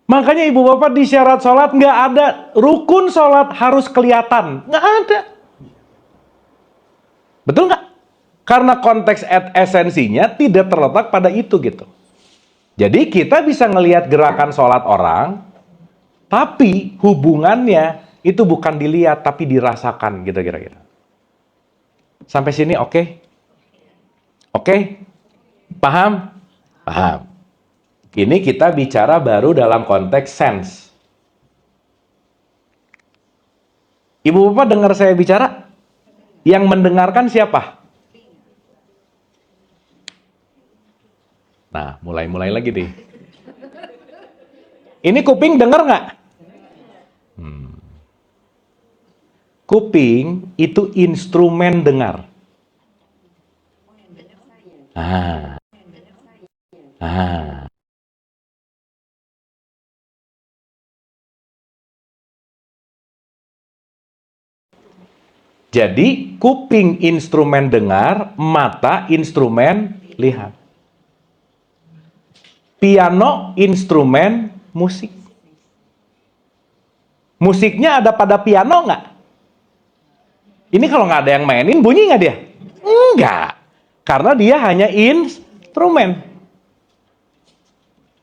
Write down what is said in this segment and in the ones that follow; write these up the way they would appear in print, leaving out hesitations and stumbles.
Makanya ibu bapak di syarat sholat nggak ada rukun sholat harus kelihatan. Nggak ada. Betul nggak? Karena konteks esensinya tidak terletak pada itu gitu. Jadi kita bisa ngelihat gerakan sholat orang, tapi hubungannya itu bukan dilihat tapi dirasakan gitu kira-kira. Sampai sini oke? Oke? Paham? Paham. Ini kita bicara baru dalam konteks sense. Ibu bapak dengar saya bicara? Yang mendengarkan siapa? Nah, mulai lagi nih. Ini kuping dengar nggak? Kuping itu instrumen dengar. Jadi, kuping instrumen dengar, mata instrumen lihat. Piano instrumen musik. Musiknya ada pada piano nggak? Ini kalau nggak ada yang mainin, bunyi nggak dia? Enggak. Karena dia hanya instrumen.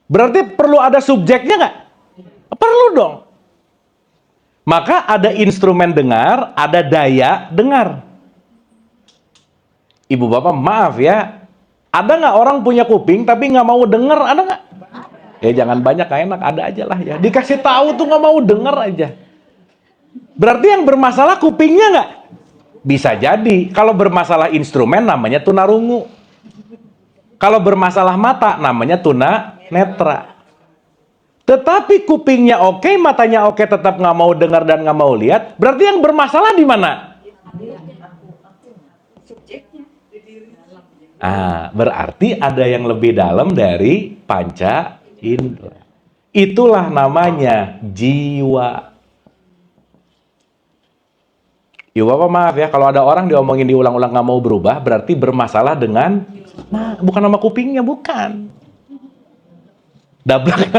Berarti perlu ada subjeknya nggak? Perlu dong. Maka ada instrumen dengar, ada daya dengar. Ibu bapak maaf ya, ada nggak orang punya kuping tapi nggak mau denger? Ada nggak? Jangan banyak, gak enak, ada aja lah ya. Dikasih tahu tuh nggak mau denger aja. Berarti yang bermasalah kupingnya nggak? Bisa jadi. Kalau bermasalah instrumen namanya tunarungu. Kalau bermasalah mata namanya tuna netra. Tetapi kupingnya oke, matanya oke, tetap nggak mau dengar dan nggak mau lihat. Berarti yang bermasalah di mana? Berarti ada yang lebih dalam dari panca indera. Itulah namanya jiwa. Ibu bapak maaf ya, kalau ada orang diomongin diulang-ulang nggak mau berubah, berarti bermasalah dengan, bukan nama kupingnya, bukan. Dablak.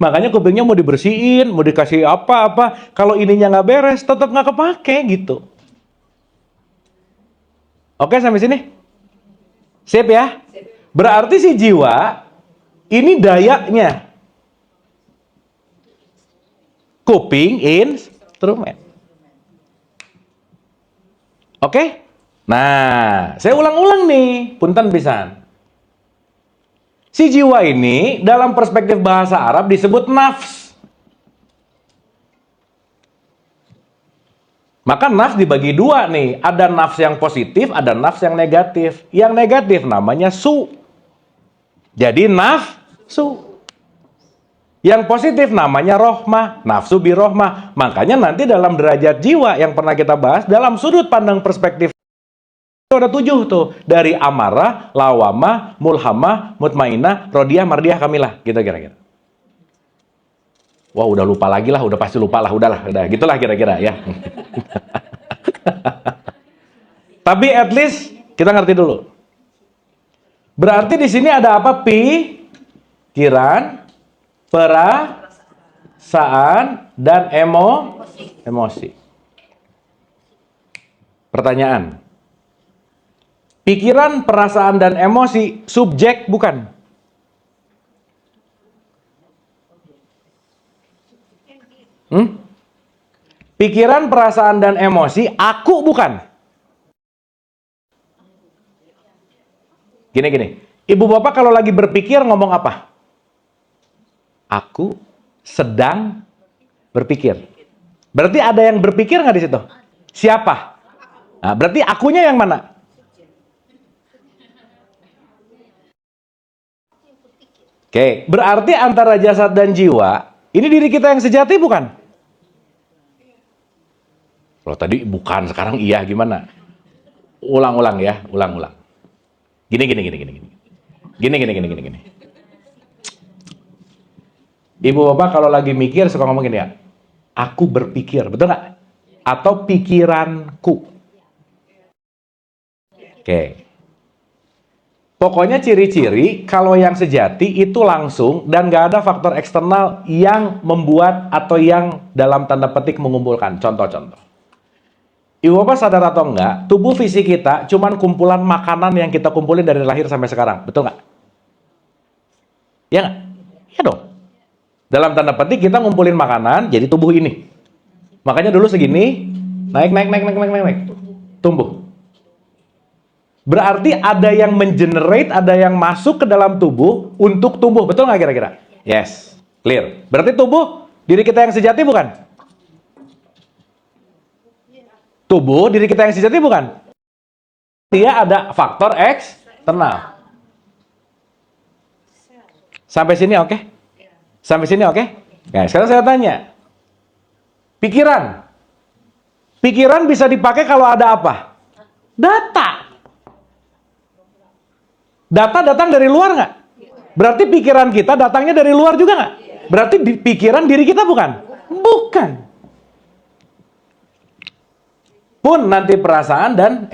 Makanya kupingnya mau dibersihin, mau dikasih apa-apa. Kalau ininya nggak beres, tetap nggak kepake gitu. Oke, sampai sini? Sip ya? Berarti si jiwa, ini dayanya. Kuping, instrumen. Oke? Nah, saya ulang-ulang nih, punten pisan. Si jiwa ini dalam perspektif bahasa Arab disebut nafs. Maka nafs dibagi dua nih. Ada nafs yang positif, ada nafs yang negatif. Yang negatif namanya su. Jadi nafsu. Yang positif namanya rohmah, nafsu birohmah. Makanya nanti dalam derajat jiwa yang pernah kita bahas, dalam sudut pandang perspektif ada 7 tuh. Dari amarah, lawamah, mulhamah, mutmainah, rodiyah, mardiyah, kamilah. Gitu kira-kira. Wah, udah lupa lagi lah, udah pasti lupa lah, udahlah, udah gitulah kira-kira ya. Tapi at least kita ngerti dulu. Berarti di sini ada apa? Pikiran, perasaan, dan emosi. Pertanyaan. Pikiran, perasaan, dan emosi subjek bukan? Pikiran, perasaan, dan emosi aku bukan? Gini. Ibu bapak kalau lagi berpikir ngomong apa? Aku sedang berpikir. Berarti ada yang berpikir nggak di situ? Siapa? Nah, berarti akunya yang mana? Oke, berarti antara jasad dan jiwa, ini diri kita yang sejati bukan? Kalau tadi bukan, sekarang iya, gimana? Ulang-ulang ya, ulang-ulang. Gini. Ibu bapak kalau lagi mikir suka ngomong gini ya, aku berpikir, betul nggak? Atau pikiranku. Oke. Pokoknya ciri-ciri kalau yang sejati itu langsung dan nggak ada faktor eksternal yang membuat atau yang dalam tanda petik mengumpulkan. Contoh-contoh. Ibu Bapak sadar atau enggak, tubuh fisik kita cuman kumpulan makanan yang kita kumpulin dari lahir sampai sekarang. Betul nggak? Ya nggak? Ya dong. Dalam tanda petik kita ngumpulin makanan jadi tubuh ini. Makanya dulu segini, naik. Tumbuh. Berarti ada yang mengenerate, ada yang masuk ke dalam tubuh untuk tumbuh. Betul nggak kira-kira? Yes. Clear. Berarti tubuh diri kita yang sejati bukan? Tubuh diri kita yang sejati bukan? Dia ada faktor eksternal. Sampai sini oke? Sampai sini oke? Nah, sekarang saya tanya. Pikiran. Pikiran bisa dipakai kalau ada apa? Data. Data datang dari luar nggak? Berarti pikiran kita datangnya dari luar juga nggak? Berarti pikiran diri kita bukan? Bukan. Pun nanti perasaan dan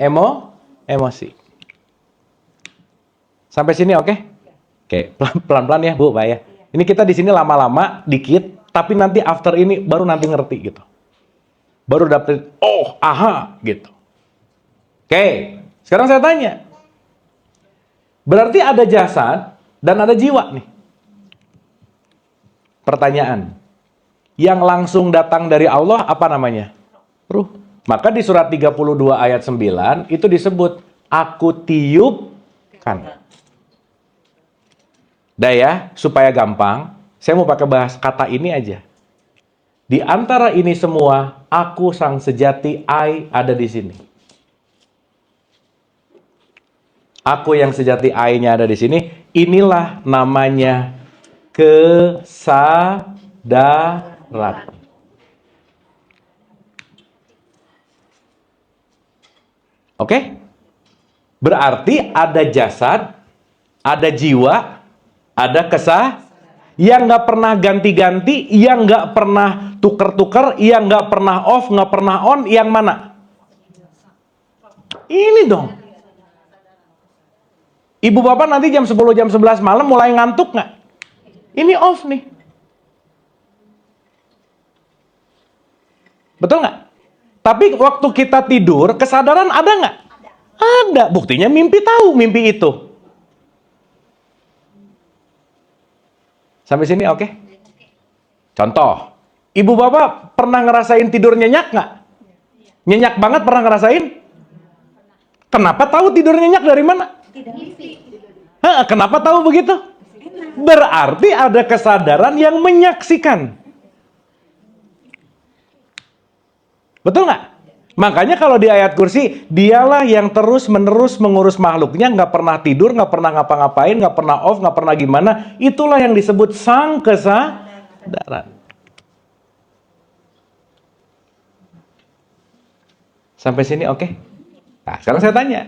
emosi. Sampai sini oke? Oke, pelan-pelan ya Bu, Pak ya. Ini kita di sini lama-lama dikit, tapi nanti after ini baru nanti ngerti gitu. Baru dapet, oh, aha, gitu. Oke, sekarang saya tanya. Berarti ada jasad dan ada jiwa nih. Pertanyaan. Yang langsung datang dari Allah apa namanya? Ruh. Maka di surat 32 ayat 9 itu disebut aku tiupkan. Dah ya, supaya gampang, saya mau pakai bahas kata ini aja. Di antara ini semua, aku sang sejati I ada di sini. Aku yang sejati I-nya ada di sini. Inilah namanya kesadaran. Oke? Berarti ada jasad, ada jiwa, ada yang nggak pernah ganti-ganti, yang nggak pernah tuker-tuker, yang nggak pernah off, nggak pernah on, yang mana? Ini dong. Ibu bapak nanti jam 10, jam 11 malam mulai ngantuk nggak? Ini off nih. Betul nggak? Tapi waktu kita tidur, kesadaran ada nggak? Ada. Buktinya mimpi tahu mimpi itu. Sampai sini oke? Contoh, ibu bapak pernah ngerasain tidur nyenyak nggak? Nyenyak banget pernah ngerasain? Kenapa tahu tidur nyenyak dari mana? Kenapa tahu begitu? Berarti ada kesadaran yang menyaksikan. Betul nggak? Makanya kalau di ayat kursi, dialah yang terus-menerus mengurus makhluknya, nggak pernah tidur, nggak pernah ngapa-ngapain, nggak pernah off, nggak pernah gimana. Itulah yang disebut sang kesadaran. Sampai sini oke? Nah, sekarang saya tanya.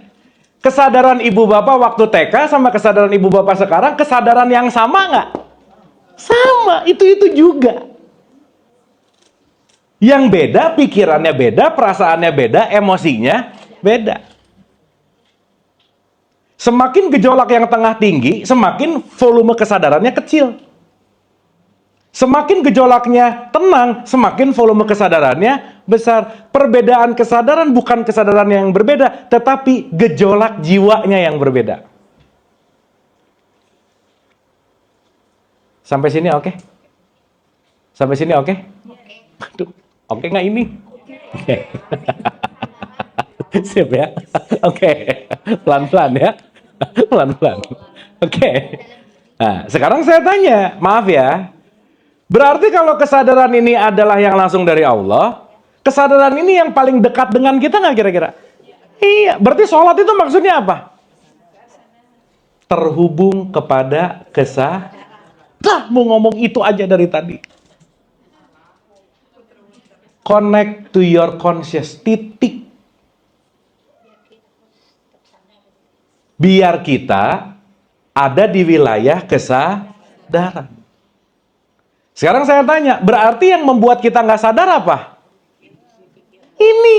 Kesadaran ibu bapak waktu TK sama kesadaran ibu bapak sekarang, kesadaran yang sama nggak? Sama, itu juga. Yang beda, pikirannya beda, perasaannya beda, emosinya beda. Semakin gejolak yang tengah tinggi, semakin volume kesadarannya kecil. Semakin gejolaknya tenang, semakin volume kesadarannya besar. Perbedaan kesadaran bukan kesadaran yang berbeda, tetapi gejolak jiwanya yang berbeda. Sampai sini oke? Sampai sini oke? Aduh. Oke nggak ini? Oke. Siap ya? Oke. Pelan-pelan ya? Pelan-pelan. Oke. Nah, sekarang saya tanya, maaf ya. Berarti kalau kesadaran ini adalah yang langsung dari Allah, kesadaran ini yang paling dekat dengan kita nggak kira-kira? Iya. Berarti sholat itu maksudnya apa? Terhubung kepada kesadaran. Mau ngomong itu aja dari tadi. Connect to your conscious, titik. Biar kita ada di wilayah kesadaran. Sekarang saya tanya, berarti yang membuat kita nggak sadar apa? Ini.